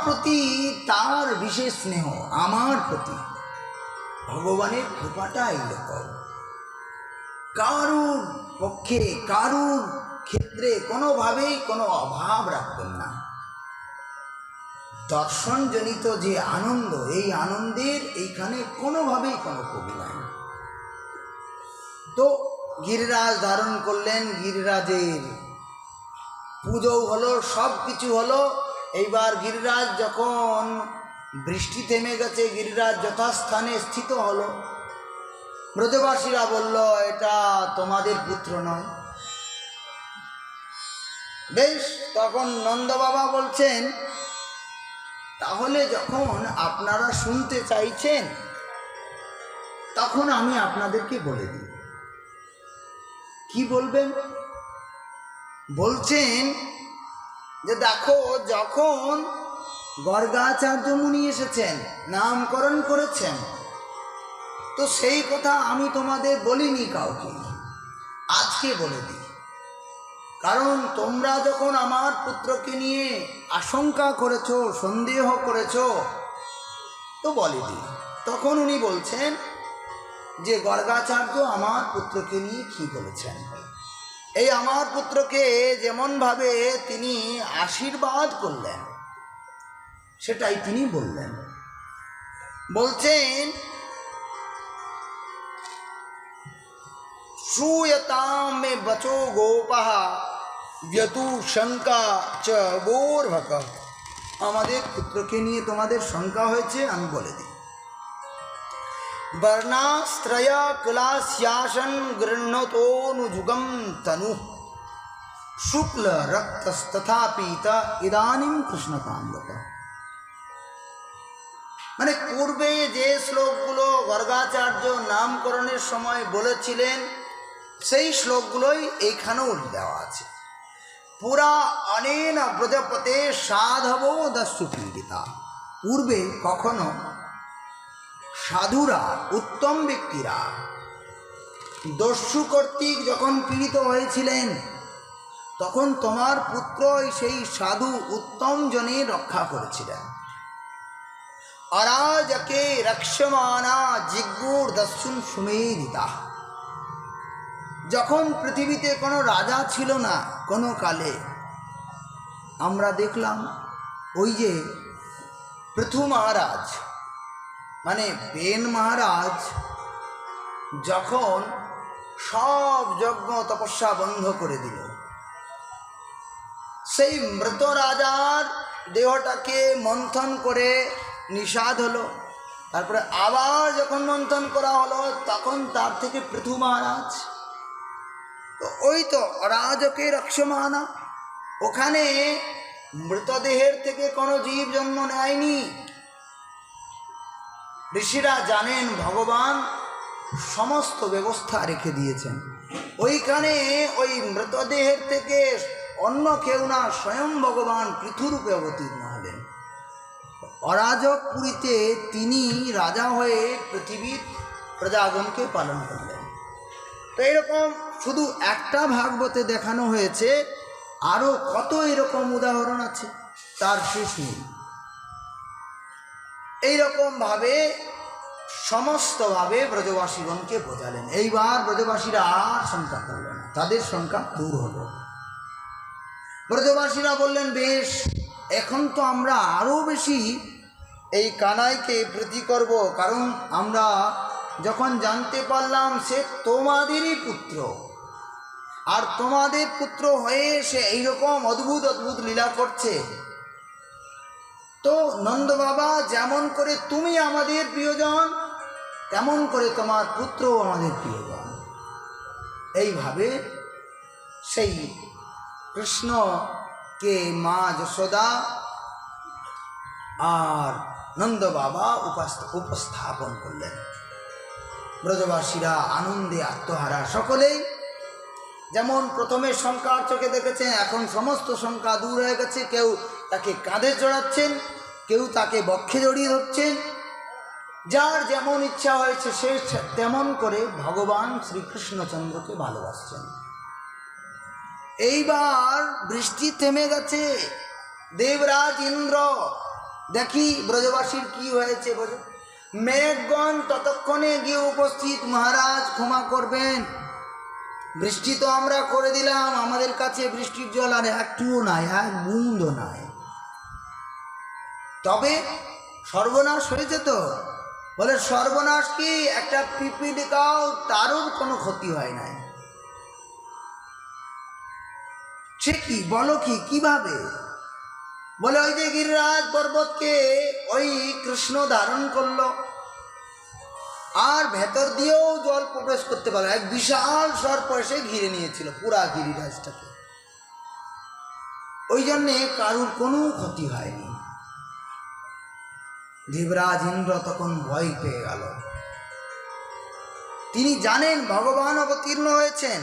প্রতি তার বিশেষ স্নেহ, আমার প্রতি ভগবানের কৃপাটা এইরকম। কারুর পক্ষে কারুর ক্ষেত্রে কোনোভাবেই কোনো অভাব রাখবেন না। দর্শনজনিত যে আনন্দ, এই আনন্দের এইখানে কোনোভাবেই কোনো কমি নাই। তো গিরিরাজ ধারণ করলেন, গিরিরাজের পুজো হলো, সব কিছু হলো। এইবার গিরিরাজ যখন বৃষ্টি থেমে গেছে, গিরিরাজ যথাস্থানে স্থিত হলো। ব্রজবাসীরা বলল, এটা তোমাদের পুত্র নয়। বেশ, তখন নন্দ বাবা বলছেন, তাহলে যখন আপনারা শুনতে চাইছেন তখন আমি আপনাদেরকে বলে দিই। কি বলবেন? বলছেন যে দেখো, যখন গর্গাচার্য মুনি এসেছেন, নামকরণ করেছেন, তো সেই কথা আমি তোমাদের বলিনি কাউকে, আজকে বলে দিই। কারণ তোমরা যখন আমার পুত্রকে নিয়ে আশঙ্কা করেছো, সন্দেহ করেছো, তো বলে দিই। তখন উনি বলছেন যে গর্গাচার্য আমার পুত্রকে নিয়ে কী বলেছেন। এই আমার পুত্রকে যেমনভাবে তিনি আশীর্বাদ করলেন সেটাই তিনি বললেন। বলছেন, শ্রূয়তাম মে বচো গোপাহ ব্যতু শঙ্কা চ গোর্ভক। আমাদের পুত্রকে নিয়ে তোমাদের শঙ্কা হয়েছে, আমি বলে দিই। বর্ণাস্ত্রয় ক্লাস্যাসন গৃহণতোনুযুগম তনু শুক্ল রক্তস্তথা পীত ইদানীম কৃষ্ণতাম্রত। মানে পূর্বে যে শ্লোকগুলো গর্গাচার্য নামকরণের সময় বলেছিলেন, সেই শ্লোকগুলোই এইখানেও দেওয়া আছে। পুরা অনেন প্রজাপতে সাধব দস্যু পীড়িতা। পূর্বে কখনো সাধুরা, উত্তম ব্যক্তিরা দস্যু কর্তৃক যখন পীড়িত হয়েছিলেন, তখন তোমার পুত্র সেই সাধু উত্তম জনের রক্ষা করেছিলেন। অরাজকে রক্ষমানা জিজ্ঞুর দস্যুন সুমেরিতা। যখন পৃথিবীতে কোনো রাজা ছিল না, কোনো কালে, আমরা দেখলাম ওই যে পৃথু মহারাজ, মানে বেন মহারাজ, যখন সব যজ্ঞ তপস্যা বন্ধ করে দিল, সেই মৃত রাজার দেহটাকে মন্থন করে নিষাদ হলো। তারপরে আবার যখন মন্থন করা হলো, তখন তার থেকে পৃথু মহারাজ, তো ওই তো অরাজকে রক্ষমানা, ওখানে মৃতদেহের থেকে কোনো জীব জন্ম নেয়নি। ঋষিরা জানেন ভগবান সমস্ত ব্যবস্থা রেখে দিয়েছেন। ওইখানে ওই মৃতদেহের থেকে অন্য কেউ না, স্বয়ং ভগবান পৃথুরূপে অবতীর্ণ হলেন। অরাজক পুরীতে তিনি রাজা হয়ে পৃথিবীর প্রজাগণকে পালন করলেন। তো এরকম শুধু একটা ভাগবতে দেখানো হয়েছে, আরও কত এরকম উদাহরণ আছে, তার শেষ নেই। এইরকমভাবে সমস্তভাবে ব্রজবাসীগণকে বোঝালেন। এইবার ব্রজবাসীরা আর শঙ্কা করল না, তাদের শঙ্কা দূর হলো। ব্রজবাসীরা বললেন, বেশ, এখন তো আমরা আরও বেশি এই কানাইকে প্রীতি করব, কারণ আমরা যখন জানতে পারলাম সে তোমাদেরই পুত্র, আর তোমাদের পুত্র হয়ে সে এইরকম অদ্ভুত অদ্ভুত লীলা করছে, তো নন্দ বাবা, যেমন করে তুমি আমাদের প্রিয়জন, তেমন করে তোমার পুত্রও আমাদের প্রিয়জন। এইভাবে সেই কৃষ্ণকে মা যশোদা আর নন্দ বাবা উপস্থাপন করলেন। ব্রজবাসীরা আনন্দে আত্মহারা, সকলেই যেমন প্রথমে শঙ্কার চোখে দেখেছেন, এখন সমস্ত শঙ্কা দূর হয়ে গেছে। কেউ তাকে কাঁধে জড়াচ্ছেন, কেউ তাকে বক্ষে জড়িয়ে ধরছেন, যার যেমন ইচ্ছা হয়েছে সে তেমন করে ভগবান শ্রীকৃষ্ণচন্দ্রকে ভালোবাসছেন। এইবার বৃষ্টি থেমে গেছে। দেবরাজ ইন্দ্র দেখি ব্রজবাসীর কি হয়েছে। মেঘগণ ততক্ষণে গিয়ে উপস্থিত, মহারাজ ক্ষমা করবেন, বৃষ্টি তো আমরা করে দিলাম, আমাদের কাছে বৃষ্টির জল আর একটুও নাই, এক বুন্দও নাই। তবে সর্বনাশ হয়েছে তো? বলে সর্বনাশ কি, একটা পিপিলিকাও তারও কোনো ক্ষতি হয় নাই। সে কি, বলো কি, কিভাবে? বলে ওই যে গিরিরাজ পর্বতকে ওই কৃষ্ণ ধারণ করলো, আর ভেতর দিয়েও জল প্রবেশ করতে পারলো। এক বিশাল সর্প এসে ঘিরে নিয়েছিল পুরা গিরিরাজটাকে, ওই জন্যে কারুর কোনো ক্ষতি হয়নি। দেবরাজ ইন্দ্র তখন ভয় পেয়ে গেল। তিনি জানেন ভগবান অবতীর্ণ হয়েছেন,